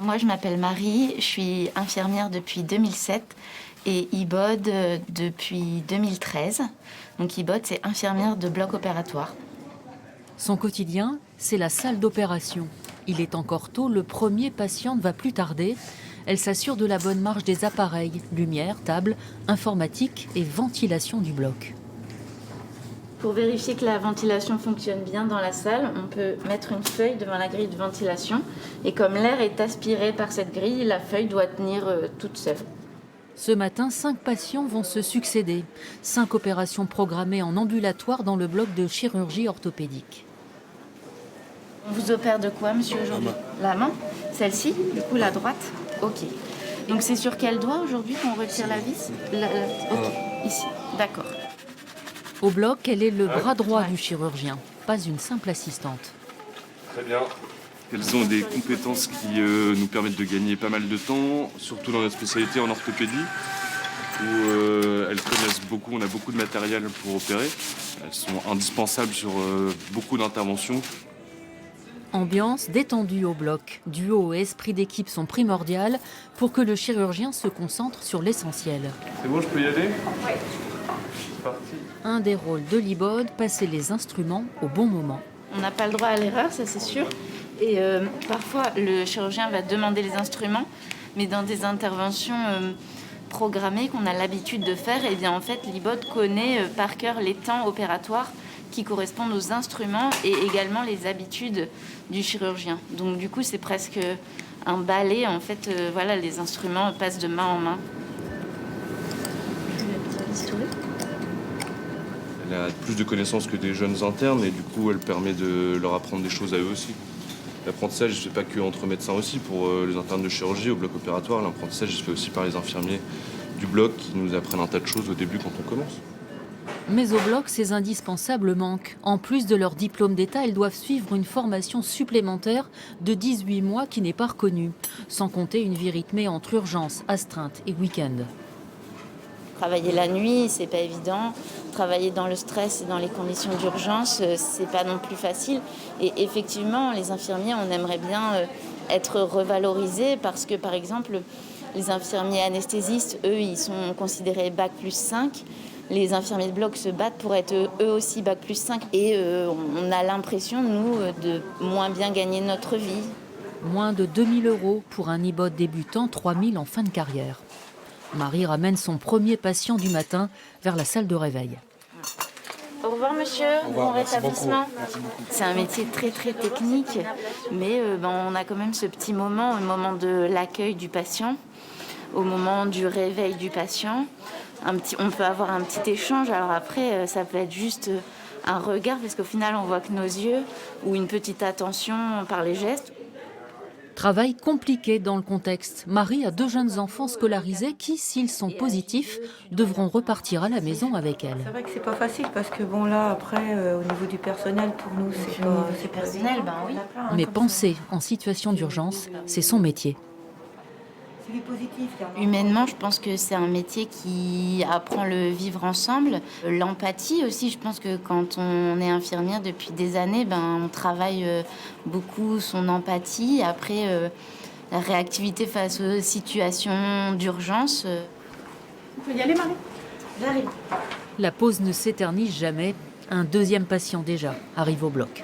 Moi, je m'appelle Marie, je suis infirmière depuis 2007 et IBOD depuis 2013. Donc IBOD, c'est infirmière de bloc opératoire. Son quotidien, c'est la salle d'opération. Il est encore tôt, le premier patient ne va plus tarder. Elle s'assure de la bonne marche des appareils, lumière, table, informatique et ventilation du bloc. Pour vérifier que la ventilation fonctionne bien dans la salle, on peut mettre une feuille devant la grille de ventilation. Et comme l'air est aspiré par cette grille, la feuille doit tenir toute seule. Ce matin, 5 patients vont se succéder. 5 opérations programmées en ambulatoire dans le bloc de chirurgie orthopédique. On vous opère de quoi, monsieur, aujourd'hui? La main. Celle-ci, du coup, la droite. Ok. Donc c'est sur quel doigt aujourd'hui qu'on retire la vis? Ok, ici. D'accord. Au bloc, elle est le bras droit du chirurgien, pas une simple assistante. Très bien. Elles ont des compétences qui nous permettent de gagner pas mal de temps, surtout dans notre spécialité en orthopédie, où elles connaissent beaucoup, on a beaucoup de matériel pour opérer. Elles sont indispensables sur beaucoup d'interventions. Ambiance détendue au bloc. Duo et esprit d'équipe sont primordiales pour que le chirurgien se concentre sur l'essentiel. C'est bon, je peux y aller? Oui. C'est parti. Un des rôles de l'IBOD, passer les instruments au bon moment. On n'a pas le droit à l'erreur, ça c'est sûr. Et parfois, le chirurgien va demander les instruments, mais dans des interventions programmées qu'on a l'habitude de faire, et bien en fait, l'IBOD connaît par cœur les temps opératoires qui correspondent aux instruments et également les habitudes du chirurgien. Donc du coup, c'est presque un balai. En fait, voilà, les instruments passent de main en main. Elle a plus de connaissances que des jeunes internes et du coup, elle permet de leur apprendre des choses à eux aussi. L'apprentissage, je ne fais pas qu'entre médecins aussi. Pour les internes de chirurgie au bloc opératoire, l'apprentissage se fait aussi par les infirmiers du bloc qui nous apprennent un tas de choses au début quand on commence. Mais au bloc, ces indispensables manquent. En plus de leur diplôme d'État, elles doivent suivre une formation supplémentaire de 18 mois qui n'est pas reconnue. Sans compter une vie rythmée entre urgence, astreinte et week-end. Travailler la nuit, c'est pas évident. Travailler dans le stress et dans les conditions d'urgence, c'est pas non plus facile. Et effectivement, les infirmiers, on aimerait bien être revalorisés parce que, par exemple, les infirmiers anesthésistes, eux, ils sont considérés Bac+5. Les infirmiers de bloc se battent pour être eux aussi Bac+5. Et on a l'impression, nous, de moins bien gagner notre vie. Moins de 2 000 € pour un IBOD débutant, 3 000 en fin de carrière. Marie ramène son premier patient du matin vers la salle de réveil. Au revoir monsieur, bon rétablissement. C'est un métier très très technique, mais on a quand même ce petit moment, au moment de l'accueil du patient, au moment du réveil du patient. On peut avoir un petit échange, alors après ça peut être juste un regard, parce qu'au final on voit que nos yeux, ou une petite attention par les gestes. Travail compliqué dans le contexte. Marie a 2 jeunes enfants scolarisés qui, s'ils sont positifs, devront repartir à la maison avec elle. C'est vrai que c'est pas facile parce que bon là après au niveau du personnel pour nous c'est pas personnel, ben oui. Mais penser en situation d'urgence, c'est son métier. Humainement, je pense que c'est un métier qui apprend le vivre ensemble. L'empathie aussi, je pense que quand on est infirmière depuis des années, on travaille beaucoup son empathie. Après, la réactivité face aux situations d'urgence. On peut y aller, Marie? J'arrive. La pause ne s'éternise jamais. Un deuxième patient déjà arrive au bloc.